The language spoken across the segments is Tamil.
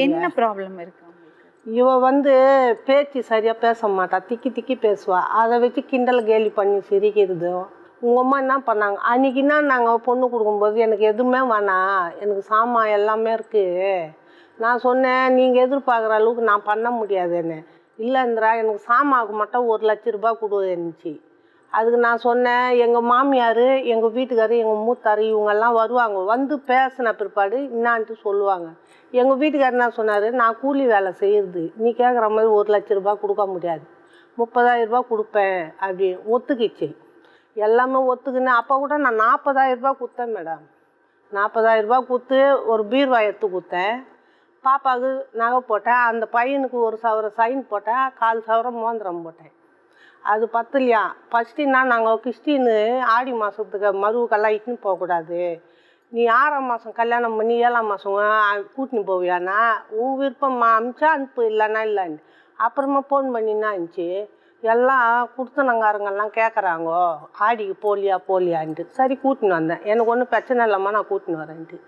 என்ன ப்ராப்ளம் இருக்கு உங்களுக்கு? இவ வந்து பேச்சு சரியா பேச மாட்டா, திக்கி திக்கி பேசுவா. அதை வச்சு கிண்டல் கேலி பண்ணி சிரிக்கிறது. உங்கள் அம்மா என்ன பண்ணாங்க அன்றைக்கின்னா நாங்கள் பொண்ணு கொடுக்கும்போது எனக்கு எதுவுமே வேணாம், எனக்கு சாமான் எல்லாமே இருக்குது. நான் சொன்னேன் நீங்கள் எதிர்பார்க்குற அளவுக்கு நான் பண்ண முடியாதுன்னு. இல்லை இந்திரா எனக்கு சாமாவுக்கு மட்டும் 1,00,000 ரூபாய் கொடுன்னுச்சு. அதுக்கு நான் சொன்னேன் எங்கள் மாமியார் எங்கள் வீட்டுக்காரு எங்கள் மூத்தார் இவங்கெல்லாம் வருவாங்க, வந்து பேசின பிற்பாடு என்னான்ட்டு சொல்லுவாங்க. எங்கள் வீட்டுக்காரர் என்ன சொன்னார், நான் கூலி வேலை செய்கிறது, நீ கேட்குற மாதிரி 1,00,000 ரூபாய் கொடுக்க முடியாது, 30,000 ரூபாய் கொடுப்பேன் அப்படி ஒத்துக்கிச்சு. எல்லாமே ஒத்துக்குன்னு அப்போ கூட நான் 40,000 ரூபாய் கொடுத்தேன் மேடம். 40,000 ரூபாய் கொடுத்து ஒரு பீர்வா எடுத்து கொடுத்தேன். பாப்பாவுக்கு நகை போட்டேன், அந்த பையனுக்கு 1 சவரம் சைன் போட்டேன், 1/4 சவரம் மோதிரம் போட்டேன். அது பத்தலையா. ஃபஸ்ட்டுன்னா நாங்கள் கிறிஸ்டின்னு ஆடி மாதத்துக்கு மருவுக்கெல்லாம் இட்டுன்னு போகக்கூடாது, நீ 6ஆம் மாதம் கல்யாணம் பண்ணி 7ஆம் மாதம் கூட்டின்னு போவியானா உன் விருப்பம்மா, அமிச்சா அனுப்பு இல்லைன்னா இல்லைன்னு. அப்புறமா ஃபோன் பண்ணின்னா இருந்துச்சு, எல்லாம் கொடுத்தனங்காரங்கெல்லாம் கேட்குறாங்கோ ஆடிக்கு போலியான்ட்டு. சரி கூட்டின்னு வந்தேன், எனக்கு ஒன்றும் பிரச்சனை இல்லைம்மா நான் கூட்டின்னு வரேன்ட்டு.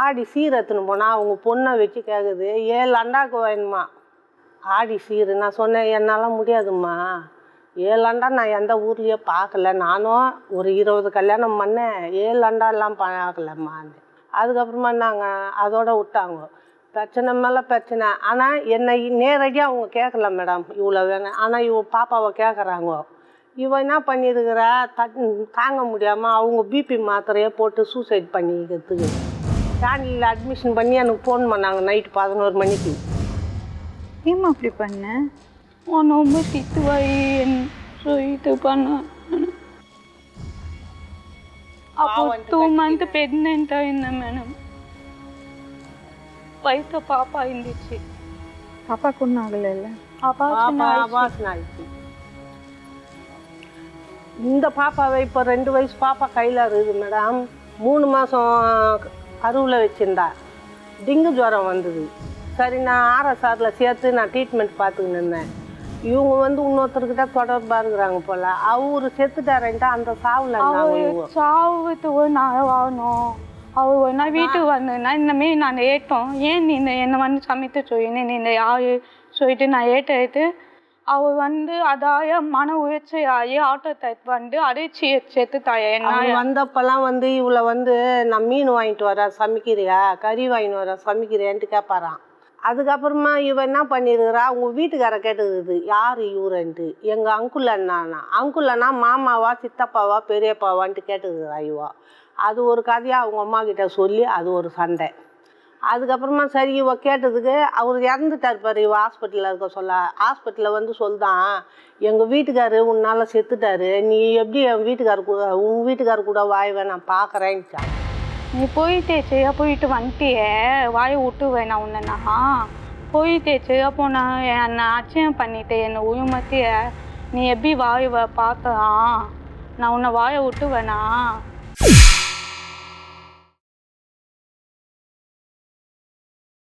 ஆடி சீர் எடுத்துன்னு போனால் அவங்க பொண்ணை வச்சு கேட்குது 7 அண்டாக்கு வேணுமா ஆடி சீர். நான் சொன்னேன் என்னால் முடியாதும்மா, 7 அண்டா நான் எந்த ஊர்லேயே பார்க்கல, நானும் ஒரு 20 கல்யாணம் பண்ணேன், 7 அண்டாலாம் பார்க்கலம்மான்னு. அதுக்கப்புறமா நாங்கள் அதோட விட்டாங்க. பிரச்சனை மேலே பிரச்சனை. ஆனால் என்னை நேரடியாக அவங்க கேட்கல மேடம் இவ்வளோ வேணும், ஆனால் இவ பாப்பாவை கேட்குறாங்க. இவன் என்ன பண்ணியிருக்கிறா தாங்க முடியாமல் அவங்க பிபி மாத்திரையை போட்டு சூசைட் பண்ணிக்கிறதுக்கு ஸ்டாண்டில் அட்மிஷன் பண்ணி எனக்கு ஃபோன் பண்ணாங்க நைட்டு 11 மணிக்கு. ஏம்மா அப்படி பண்ண? ரொம்ப திட்டுவாய் இது பண்ண. அப்போ 2 months pregnant இருந்தேன் மேடம். வயிற்று பாப்பா இருந்துச்சு. பாப்பாக்கு ஒன்றும் ஆகலைல்ல? ஆபாசம் ஆயிடுச்சு. இந்த பாப்பாவை இப்போ 2 வயசு பாப்பா கையில் இருக்குது மேடம். 3 மாதம் கருவில் வச்சுருந்தா டெங்கு ஜுரம் வந்தது. சரி நான் ஆர்எஸ்ஆரில் சேர்த்து நான் ட்ரீட்மெண்ட் பார்த்துக்கின்னு இருந்தேன். இவங்க வந்து இன்னொருத்தர்கிட்ட தொடர்பாக இருக்கிறாங்க போல், அவரு செத்துட்டாரன்ட்டு அந்த சாவுக்கு நான் வாங்கணும். அவர் ஒன்றா வீட்டுக்கு வந்ததுன்னா இந்தமாரி நான் ஏற்றோம், ஏன் நீ என்னை வந்து சமைத்து சொல்லினேன், நீ இந்த யாரு சொல்லிட்டு நான் ஏற்று அவர் வந்து அதாய மன உயர்ச்சி ஆகி ஆட்டோ டைப் வந்து அடைச்சி செத்துட்டாய. என்ன வந்தப்பெல்லாம் வந்து இவளை வந்து நான் மீன் வாங்கிட்டு வரேன் சமைக்கிறியா, கறி வாங்கிட்டு வரேன் சமைக்கிறியான்ட்டு கேட்பாரான். அதுக்கப்புறமா இவன் என்ன பண்ணியிருக்கிறா, அவங்க வீட்டுக்கார கேட்டுக்குது யார் இவருன்ட்டு. எங்கள் அங்குள் அண்ணாண்ணா, அங்குள் அண்ணா மாமாவா சித்தப்பாவா பெரியப்பாவான்ட்டு கேட்டுக்குறா இவா. அது ஒரு கதையாக அவங்க அம்மா கிட்ட சொல்லி அது ஒரு சண்டை. அதுக்கப்புறமா சரி இவ கேட்டதுக்கு அவர் இறந்துட்டார் பாரு, இவ ஹாஸ்பிட்டலில் இருக்க சொல்ல. ஹாஸ்பிட்டலில் வந்து சொல்தான் எங்கள் வீட்டுக்காரு உன்னால் செத்துட்டாரு, நீ எப்படி என் வீட்டுக்காரு கூட உன் வீட்டுக்காரு கூட வாய்வேன் நான் பார்க்குறேன்னுச்சா. நீ போயிட்டேச்சையா போயிட்டு வந்துட்டியே வாயை விட்டுவேன் நான் உன்னை. நான் போயிட்டேச்சையா போனேன் என்னை அச்சயம் பண்ணிட்டேன் என்னை உயமத்திய, நீ எப்படி வாயை பார்க்கலாம், நான் உன்னை வாயை விட்டுவேனா?